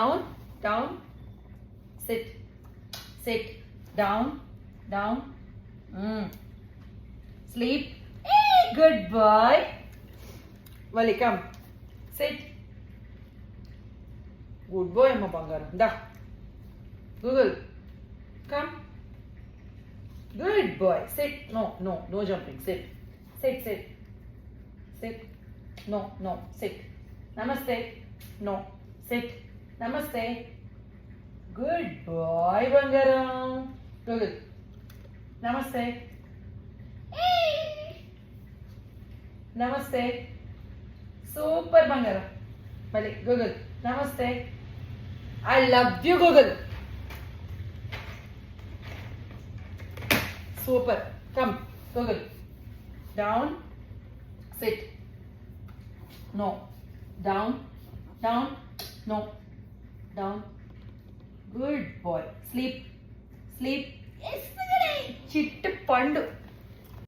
Down, down. Sit, sit. Down, down. Sleep. Hey, good boy. Vali, come. Sit. Good boy, Amma Bangaram. Da. Google. Come. Good boy. Sit. No jumping. Sit. Sit. Sit. No. Sit. Namaste. No. Sit. Namaste. Good boy, Bangaram. Google. Namaste. Namaste. Super, Bangaram. Vali, Google. Namaste. I love you, Google. Super. Come, Google. Down. Sit. No. Down. No. Down. Good boy. Sleep. Yes, Chittu Pandu.